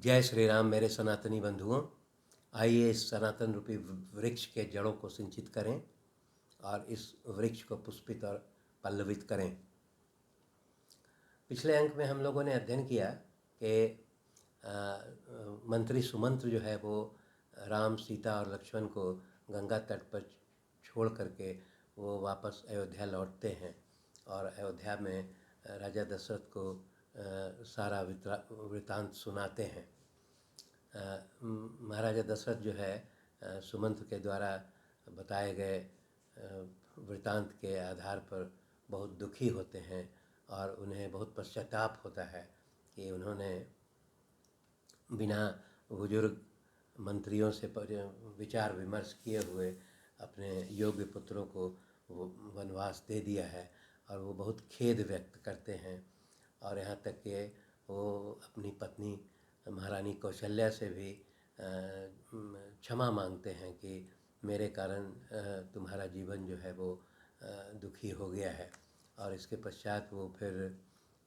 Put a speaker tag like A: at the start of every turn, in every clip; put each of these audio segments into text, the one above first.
A: जय श्री राम मेरे सनातनी बंधुओं। आइए इस सनातन रूपी वृक्ष के जड़ों को सिंचित करें और इस वृक्ष को पुष्पित और पल्लवित करें। पिछले अंक में हम लोगों ने अध्ययन किया कि मंत्री सुमंत्र जो है वो राम, सीता और लक्ष्मण को गंगा तट पर छोड़ करके वो वापस अयोध्या लौटते हैं और अयोध्या में राजा दशरथ को सारा वृतांत सुनाते हैं। महाराजा दशरथ जो है सुमंत्र के द्वारा बताए गए वृतांत के आधार पर बहुत दुखी होते हैं और उन्हें बहुत पश्चाताप होता है कि उन्होंने बिना बुजुर्ग मंत्रियों से विचार विमर्श किए हुए अपने योग्य पुत्रों को वो वनवास दे दिया है और वो बहुत खेद व्यक्त करते हैं। और यहाँ तक कि वो अपनी पत्नी महारानी कौशल्या से भी क्षमा मांगते हैं कि मेरे कारण तुम्हारा जीवन जो है वो दुखी हो गया है। और इसके पश्चात वो फिर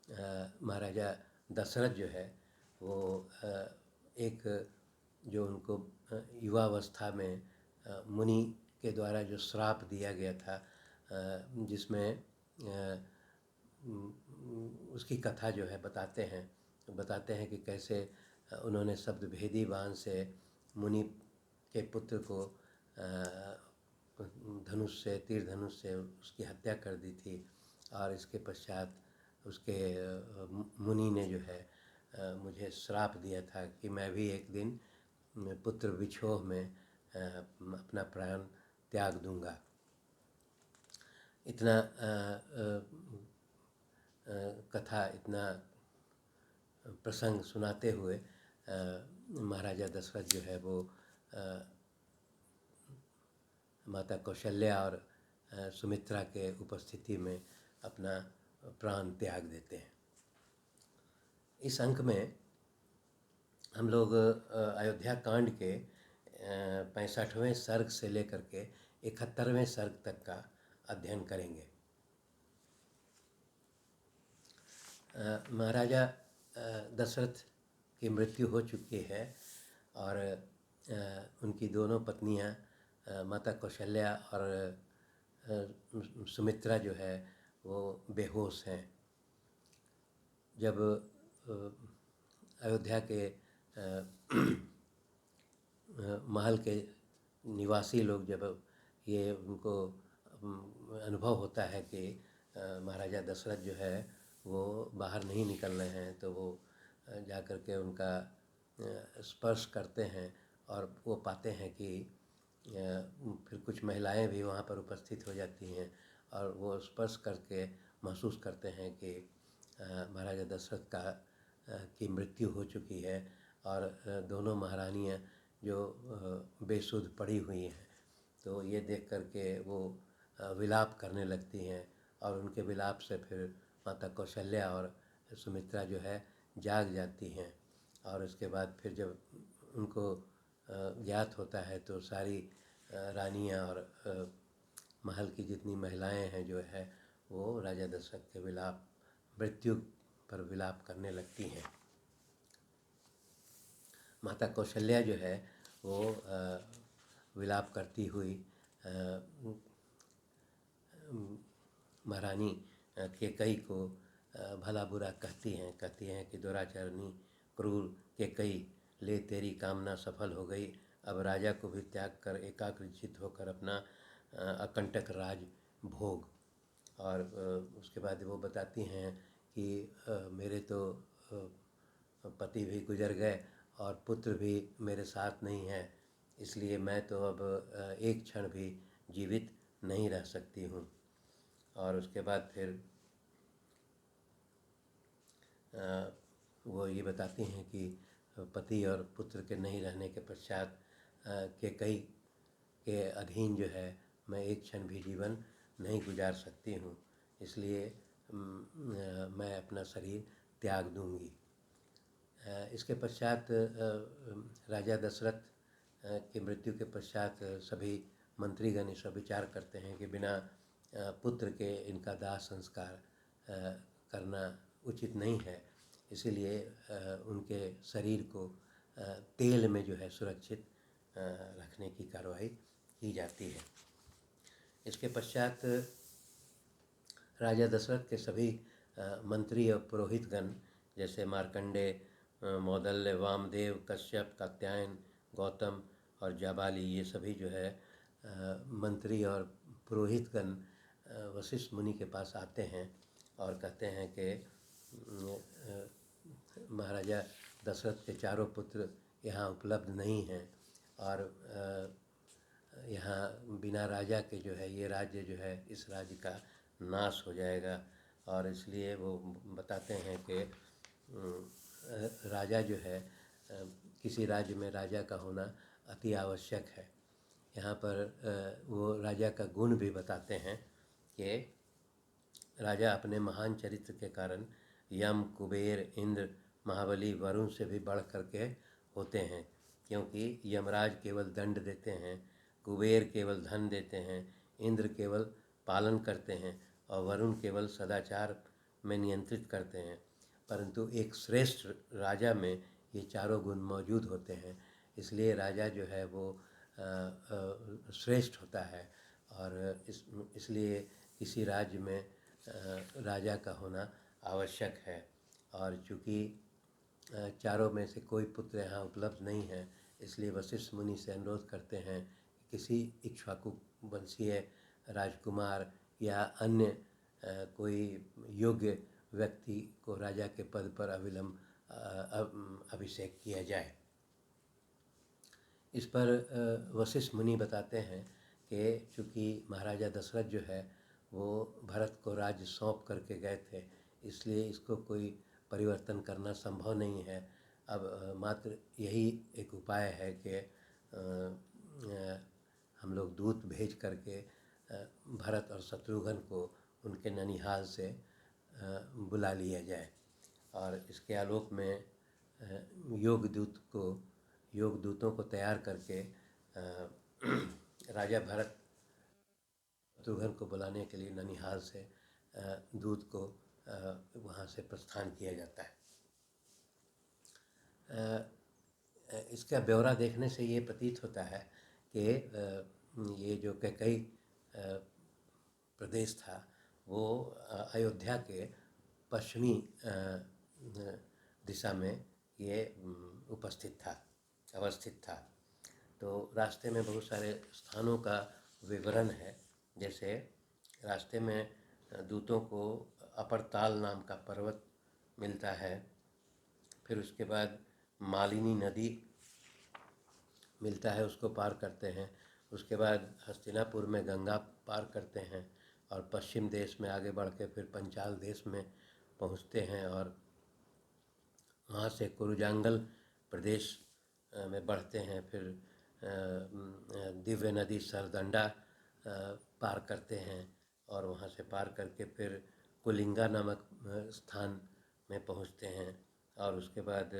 A: महाराजा दशरथ जो है वो एक जो उनको युवावस्था में मुनि के द्वारा जो श्राप दिया गया था, जिसमें उसकी कथा जो है बताते हैं कि कैसे उन्होंने शब्द भेदी बाण से मुनि के पुत्र को धनुष से, तीर धनुष से उसकी हत्या कर दी थी। और इसके पश्चात उसके मुनि ने जो है मुझे श्राप दिया था कि मैं भी एक दिन पुत्र विछोह में अपना प्राण त्याग दूंगा। इतना कथा, इतना प्रसंग सुनाते हुए महाराजा दशरथ जो है वो माता कौशल्या और सुमित्रा के उपस्थिति में अपना प्राण त्याग देते हैं। इस अंक में हम लोग अयोध्या कांड के 65वें सर्ग से लेकर के 71वें सर्ग तक का अध्ययन करेंगे। महाराजा दशरथ की मृत्यु हो चुकी है और उनकी दोनों पत्नियां माता कौशल्या और सुमित्रा जो है वो बेहोश हैं। जब अयोध्या के महल के निवासी लोग जब ये उनको अनुभव होता है कि महाराजा दशरथ जो है वो बाहर नहीं निकल रहे हैं, तो वो जा कर के उनका स्पर्श करते हैं और वो पाते हैं कि फिर कुछ महिलाएं भी वहाँ पर उपस्थित हो जाती हैं और वो स्पर्श करके महसूस करते हैं कि महाराजा दशरथ की मृत्यु हो चुकी है और दोनों महारानियाँ जो बेसुध पड़ी हुई हैं। तो ये देख कर के वो विलाप करने लगती हैं और उनके विलाप से फिर माता कौशल्या और सुमित्रा जो है जाग जाती हैं। और उसके बाद फिर जब उनको ज्ञात होता है तो सारी रानियाँ और महल की जितनी महिलाएं हैं जो है वो राजा दशरथ के मृत्यु पर विलाप करने लगती हैं। माता कौशल्या जो है वो विलाप करती हुई महारानी कैकई को भला बुरा कहती हैं कि दुराचारणी क्रूर कैकई, ले तेरी कामना सफल हो गई, अब राजा को भी त्याग कर एकाग्रचित्त होकर अपना अकंटक राज भोग। और उसके बाद वो बताती हैं कि मेरे तो पति भी गुजर गए और पुत्र भी मेरे साथ नहीं है, इसलिए मैं तो अब एक क्षण भी जीवित नहीं रह सकती हूँ। और उसके बाद फिर वो ये बताती हैं कि पति और पुत्र के नहीं रहने के पश्चात कैकई के अधीन जो है मैं एक क्षण भी जीवन नहीं गुजार सकती हूँ, इसलिए मैं अपना शरीर त्याग दूंगी। इसके पश्चात राजा दशरथ की मृत्यु के पश्चात सभी मंत्रीगण सब विचार करते हैं कि बिना पुत्र के इनका दाह संस्कार करना उचित नहीं है, इसीलिए उनके शरीर को तेल में जो है सुरक्षित रखने की कार्रवाई की जाती है। इसके पश्चात राजा दशरथ के सभी मंत्री और पुरोहितगण जैसे मार्कंडे, मौदल्य, वामदेव, कश्यप, कात्यायन, गौतम और जाबाली, ये सभी जो है मंत्री और पुरोहितगण वशिष्ठ मुनि के पास आते हैं और कहते हैं कि महाराजा दशरथ के चारों पुत्र यहाँ उपलब्ध नहीं हैं और यहाँ बिना राजा के जो है ये राज्य जो है इस राज्य का नाश हो जाएगा। और इसलिए वो बताते हैं कि राजा जो है किसी राज्य में राजा का होना अति आवश्यक है। यहाँ पर वो राजा का गुण भी बताते हैं कि राजा अपने महान चरित्र के कारण यम, कुबेर, इंद्र, महाबली, वरुण से भी बढ़ करके होते हैं, क्योंकि यमराज केवल दंड देते हैं, कुबेर केवल धन देते हैं, इंद्र केवल पालन करते हैं और वरुण केवल सदाचार में नियंत्रित करते हैं। परंतु एक श्रेष्ठ राजा में ये चारों गुण मौजूद होते हैं, इसलिए राजा जो है वो श्रेष्ठ होता है और इसलिए किसी राज्य में राजा का होना आवश्यक है। और चूँकि चारों में से कोई पुत्र यहाँ उपलब्ध नहीं है, इसलिए वशिष्ठ मुनि से अनुरोध करते हैं कि किसी इक्ष्वाकु वंशीय राजकुमार या अन्य कोई योग्य व्यक्ति को राजा के पद पर अविलंब अभिषेक किया जाए। इस पर वशिष्ठ मुनि बताते हैं कि चूँकि महाराजा दशरथ जो है वो भरत को राज्य सौंप करके गए थे, इसलिए इसको कोई परिवर्तन करना संभव नहीं है। अब मात्र यही एक उपाय है कि हम लोग दूत भेज करके भरत और शत्रुघ्न को उनके ननिहाल से बुला लिया जाए और इसके आलोक में योगदूतों को तैयार करके राजा भरत शत्रुघ्न को बुलाने के लिए ननिहाल से दूत को वहाँ से प्रस्थान किया जाता है। इसका ब्यौरा देखने से ये प्रतीत होता है कि ये जो कैकई प्रदेश था वो अयोध्या के पश्चिमी दिशा में ये अवस्थित था। तो रास्ते में बहुत सारे स्थानों का विवरण है, जैसे रास्ते में दूतों को अपर्ताल नाम का पर्वत मिलता है, फिर उसके बाद मालिनी नदी मिलता है, उसको पार करते हैं। उसके बाद हस्तिनापुर में गंगा पार करते हैं और पश्चिम देश में आगे बढ़ के फिर पंचाल देश में पहुंचते हैं और वहाँ से कुरुजांगल प्रदेश में बढ़ते हैं। फिर दिव्य नदी सरदंडा पार करते हैं और वहाँ से पार करके फिर कुलिंगा नामक स्थान में पहुँचते हैं और उसके बाद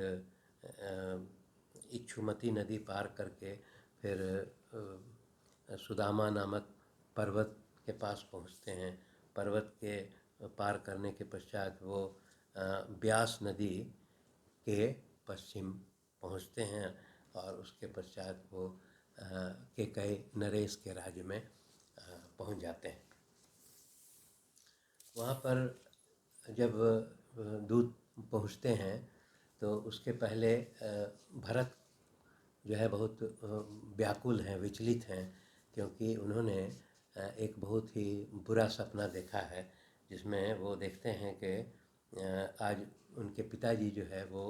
A: इक्षुमती नदी पार करके फिर सुदामा नामक पर्वत के पास पहुँचते हैं। पर्वत के पार करने के पश्चात वो ब्यास नदी के पश्चिम पहुँचते हैं और उसके पश्चात वो कैकई नरेश के राज्य में पहुँच जाते हैं। वहाँ पर जब दूत पहुँचते हैं तो उसके पहले भरत जो है बहुत व्याकुल हैं, विचलित हैं, क्योंकि उन्होंने एक बहुत ही बुरा सपना देखा है, जिसमें वो देखते हैं कि आज उनके पिताजी जो है वो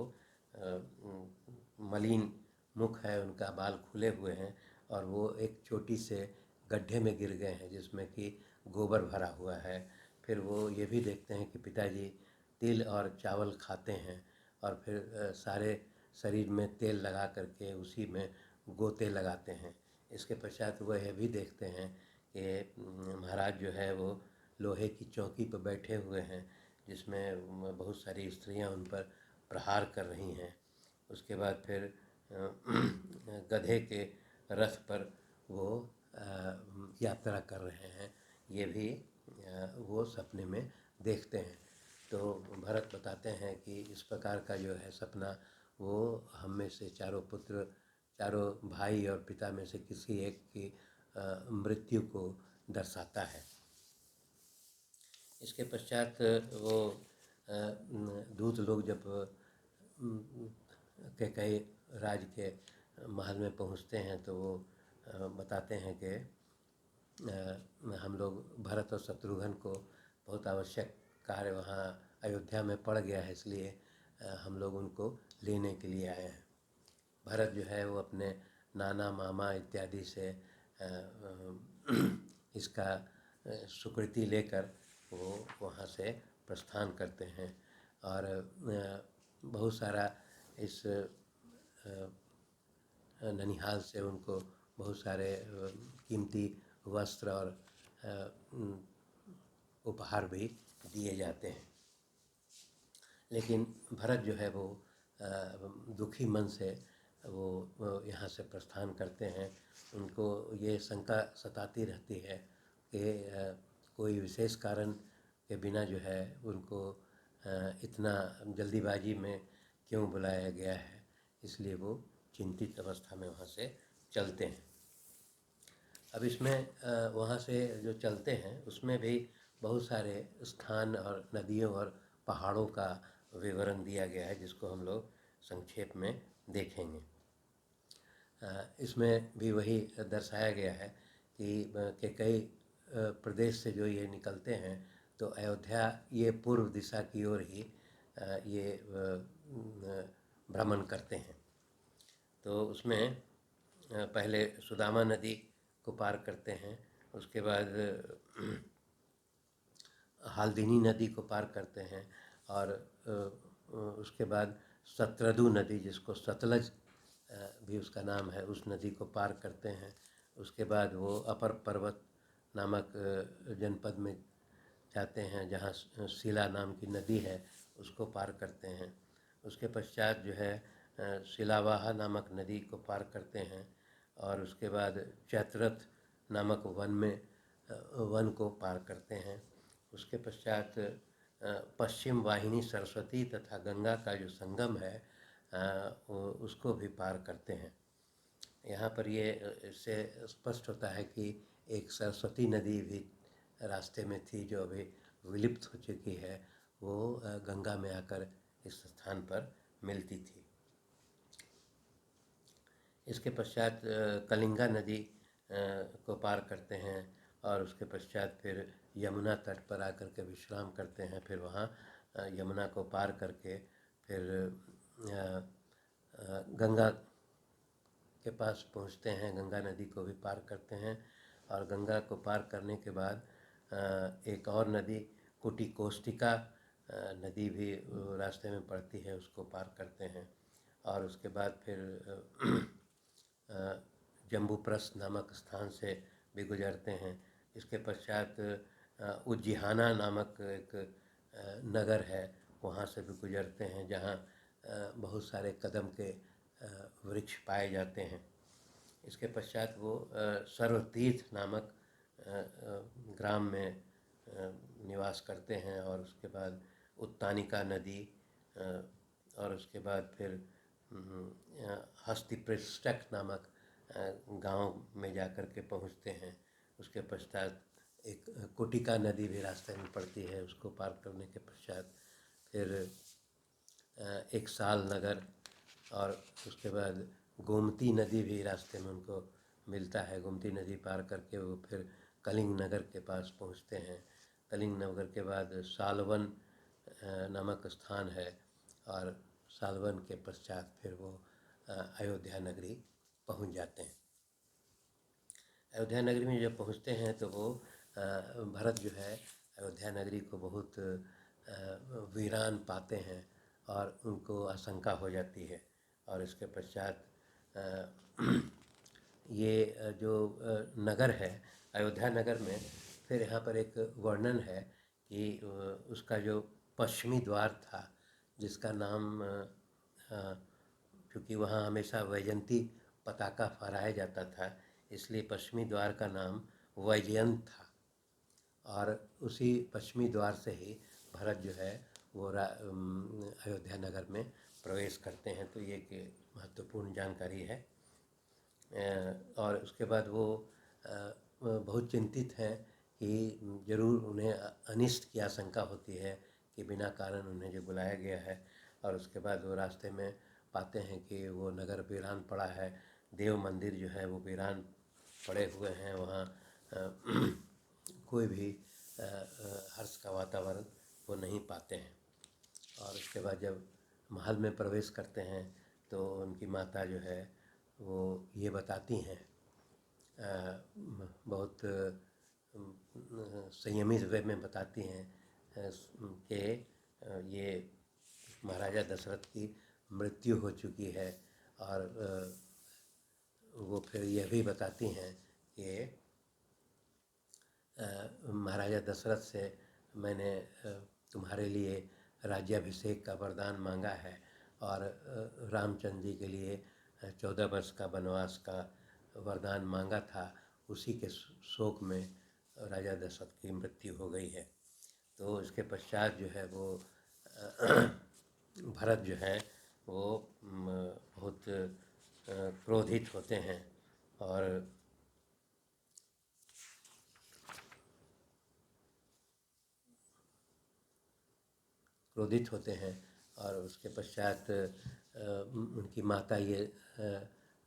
A: मलिन मुख है, उनका बाल खुले हुए हैं और वो एक चोटी से गड्ढे में गिर गए हैं जिसमें कि गोबर भरा हुआ है। फिर वो ये भी देखते हैं कि पिताजी तिल और चावल खाते हैं और फिर सारे शरीर में तेल लगा करके उसी में गोते लगाते हैं। इसके पश्चात वह यह भी देखते हैं कि महाराज जो है वो लोहे की चौकी पर बैठे हुए हैं, जिसमें बहुत सारी स्त्रियां उन पर प्रहार कर रही हैं। उसके बाद फिर गधे के रथ पर वो यात्रा कर रहे हैं, ये भी वो सपने में देखते हैं। तो भरत बताते हैं कि इस प्रकार का जो है सपना वो हम में से चारों पुत्र, चारों भाई और पिता में से किसी एक की मृत्यु को दर्शाता है। इसके पश्चात वो दूत लोग जब कैकेयी राज के महल में पहुंचते हैं तो वो बताते हैं कि हम लोग भरत और शत्रुघ्न को बहुत आवश्यक कार्य वहाँ अयोध्या में पड़ गया है, इसलिए हम लोग उनको लेने के लिए आए हैं। भरत जो है वो अपने नाना मामा इत्यादि से इसका स्वीकृति लेकर वो वहाँ से प्रस्थान करते हैं और बहुत सारा इस ननिहाल से उनको बहुत सारे कीमती वस्त्र और उपहार भी दिए जाते हैं। लेकिन भरत जो है वो दुखी मन से वो यहाँ से प्रस्थान करते हैं। उनको ये शंका सताती रहती है कि कोई विशेष कारण के बिना जो है उनको इतना जल्दीबाजी में क्यों बुलाया गया है, इसलिए वो चिंतित अवस्था में वहाँ से चलते हैं। अब इसमें वहाँ से जो चलते हैं उसमें भी बहुत सारे स्थान और नदियों और पहाड़ों का विवरण दिया गया है, जिसको हम लोग संक्षेप में देखेंगे। इसमें भी वही दर्शाया गया है कि कई प्रदेश से जो ये निकलते हैं तो अयोध्या ये पूर्व दिशा की ओर ही ये भ्रमण करते हैं। तो उसमें पहले सुदामा नदी को पार करते हैं, उसके बाद हाल्दिनी नदी को पार करते हैं और उसके बाद सतरदु नदी, जिसको सतलज भी उसका नाम है, उस नदी को पार करते हैं। उसके बाद वो अपर पर्वत नामक जनपद में जाते हैं जहाँ शिला नाम की नदी है, उसको पार करते हैं। उसके पश्चात जो है शिलावाहा नामक नदी को पार करते हैं और उसके बाद चैत्रथ नामक वन को पार करते हैं। उसके पश्चात पश्चिम वाहिनी सरस्वती तथा गंगा का जो संगम है उसको भी पार करते हैं। यहाँ पर ये इससे स्पष्ट होता है कि एक सरस्वती नदी भी रास्ते में थी जो अभी विलुप्त हो चुकी है, वो गंगा में आकर इस स्थान पर मिलती थी। इसके पश्चात कलिंगा नदी को पार करते हैं और उसके पश्चात फिर यमुना तट पर आकर के विश्राम करते हैं। फिर वहाँ यमुना को पार करके फिर गंगा के पास पहुँचते हैं, गंगा नदी को भी पार करते हैं और गंगा को पार करने के बाद एक और नदी कुटिकोष्टिका नदी भी रास्ते में पड़ती है, उसको पार करते हैं और उसके बाद फिर जम्बूप्रस्थ नामक स्थान से भी गुजरते हैं। इसके पश्चात उज्जिहाना नामक एक नगर है, वहाँ से भी गुजरते हैं जहाँ बहुत सारे कदम के वृक्ष पाए जाते हैं। इसके पश्चात वो सर्वतीर्थ नामक ग्राम में निवास करते हैं और उसके बाद उत्तानिका नदी और उसके बाद फिर हस्तिपृष्ठक नामक गांव में जाकर के पहुंचते हैं। उसके पश्चात एक कुटिका नदी भी रास्ते में पड़ती है, उसको पार करने के पश्चात फिर एक साल नगर और उसके बाद गोमती नदी भी रास्ते में उनको मिलता है। गोमती नदी पार करके वो फिर कलिंग नगर के पास पहुंचते हैं। कलिंग नगर के बाद सालवन नामक स्थान है और सालवन के पश्चात फिर वो अयोध्या नगरी पहुंच जाते हैं। अयोध्या नगरी में जब पहुंचते हैं तो वो भरत जो है अयोध्या नगरी को बहुत वीरान पाते हैं और उनको आशंका हो जाती है। और इसके पश्चात ये जो नगर है अयोध्या नगर में फिर यहाँ पर एक वर्णन है कि उसका जो पश्चिमी द्वार था, जिसका नाम क्योंकि वहाँ हमेशा वैजयंती पताका फहराया जाता था, इसलिए पश्चिमी द्वार का नाम वैजयंत था और उसी पश्चिमी द्वार से ही भरत जो है वो अयोध्या नगर में प्रवेश करते हैं। तो ये एक महत्वपूर्ण जानकारी है। और उसके बाद वो बहुत चिंतित हैं कि जरूर उन्हें अनिष्ट की आशंका होती है कि बिना कारण उन्हें जो बुलाया गया है। और उसके बाद वो रास्ते में पाते हैं कि वो नगर वीरान पड़ा है, देव मंदिर जो है वो वीरान पड़े हुए हैं। वहाँ कोई भी हर्ष का वातावरण वो नहीं पाते हैं। और उसके बाद जब महल में प्रवेश करते हैं तो उनकी माता जो है वो ये बताती हैं बहुत संयमित वे में बताती हैं कि ये महाराजा दशरथ की मृत्यु हो चुकी है। और वो फिर यह भी बताती हैं कि महाराजा दशरथ से मैंने तुम्हारे लिए राज्याभिषेक का वरदान मांगा है और रामचंद्र जी के लिए 14 वर्ष का वनवास का वरदान मांगा था। उसी के शोक में राजा दशरथ की मृत्यु हो गई है। तो इसके पश्चात जो है वो भरत जो है वो बहुत क्रोधित होते हैं और क्रोधित होते हैं। और उसके पश्चात उनकी माता ये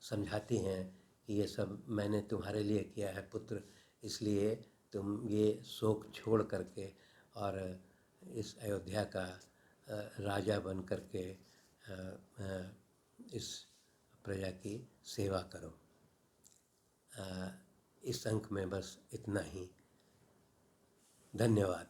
A: समझाती हैं कि ये सब मैंने तुम्हारे लिए किया है पुत्र, इसलिए तुम ये शोक छोड़ करके और इस अयोध्या का राजा बन करके इस प्रजा की सेवा करो। इस अंक में बस इतना ही। धन्यवाद।